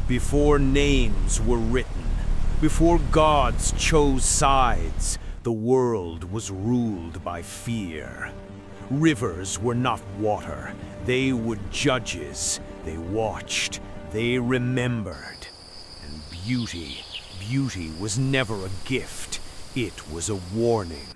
Before names were written, before gods chose sides, the world was ruled by fear. Rivers were not water, they were judges. They watched, they remembered. And beauty was never a gift, it was a warning.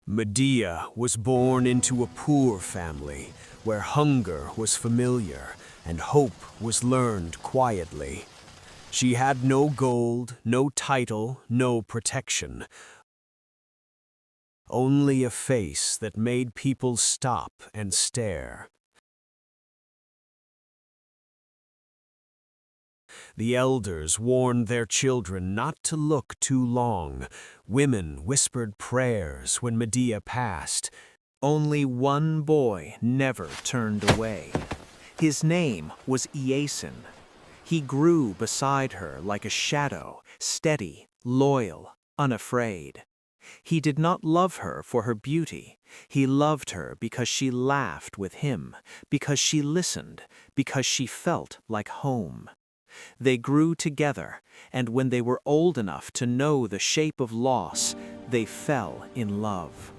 Medea was born into a poor family where hunger was familiar and hope was learned quietly. She had no gold, no title, no protection. Only a face that made people stop and stare. The elders warned their children not to look too long. Women whispered prayers when Medea passed. Only one boy never turned away. His name was Iason. He grew beside her like a shadow, steady, loyal, unafraid. He did not love her for her beauty. He loved her because she laughed with him, because she listened, because she felt like home. They grew together, and when they were old enough to know the shape of loss, they fell in love.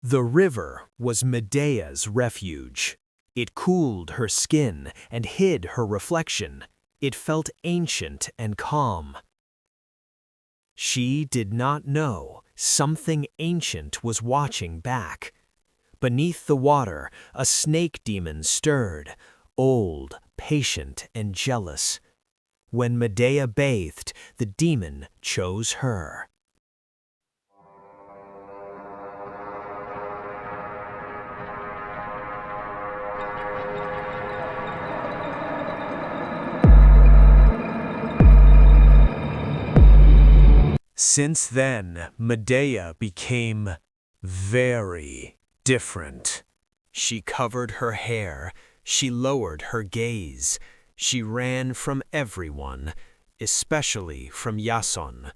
The river was Medea's refuge. It cooled her skin and hid her reflection. It felt ancient and calm. She did not know something ancient was watching back. Beneath the water, a snake demon stirred, old, patient, and jealous. When Medea bathed, the demon chose her. Since then, Medea became very different. She covered her hair. She lowered her gaze. She ran from everyone, especially from Iason.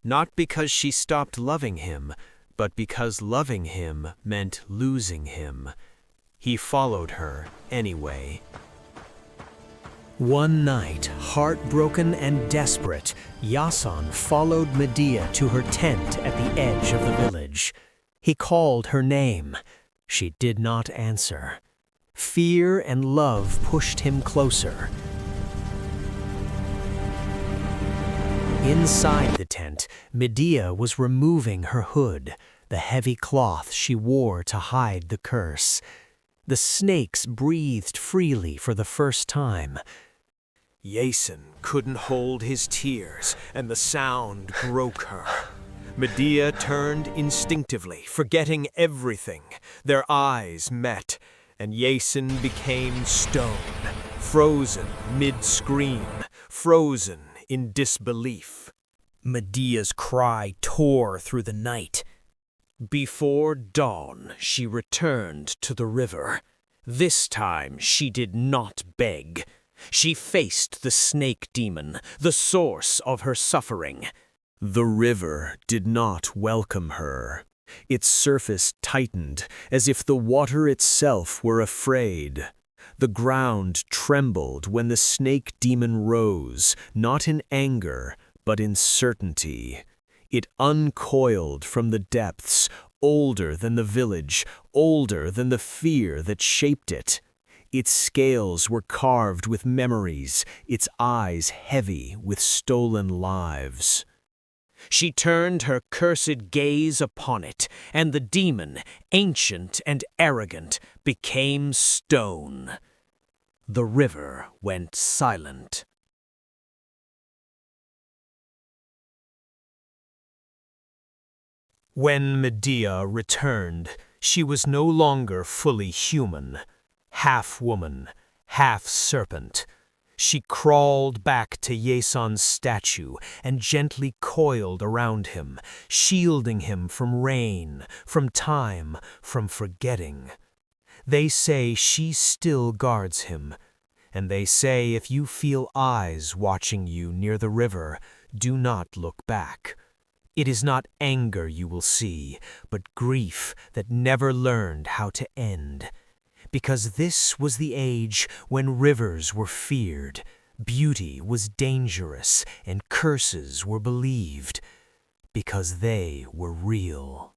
Not because she stopped loving him, but because loving him meant losing him. He followed her anyway. One night, heartbroken and desperate, Iason followed Medea to her tent at the edge of the village. He called her name. She did not answer. Fear and love pushed him closer. Inside the tent, Medea was removing her hood, the heavy cloth she wore to hide the curse. The snakes breathed freely for the first time. Iason couldn't hold his tears, and the sound broke her. Medea turned instinctively, forgetting everything. Their eyes met, and Iason became stone, frozen mid-scream, frozen in disbelief. Medea's cry tore through the night. Before dawn, she returned to the river. This time, she did not beg. She faced the snake demon, the source of her suffering. The river did not welcome her. Its surface tightened, as if the water itself were afraid. The ground trembled when the snake demon rose, not in anger, but in certainty. It uncoiled from the depths, older than the village, older than the fear that shaped it. Its scales were carved with memories, its eyes heavy with stolen lives. She turned her cursed gaze upon it, and the demon, ancient and arrogant, became stone. The river went silent. When Medea returned, she was no longer fully human. Half woman, half serpent. She crawled back to Iason's statue and gently coiled around him, shielding him from rain, from time, from forgetting. They say she still guards him. And they say if you feel eyes watching you near the river, do not look back. It is not anger you will see, but grief that never learned how to end. Because this was the age when rivers were feared, beauty was dangerous, and curses were believed. Because they were real.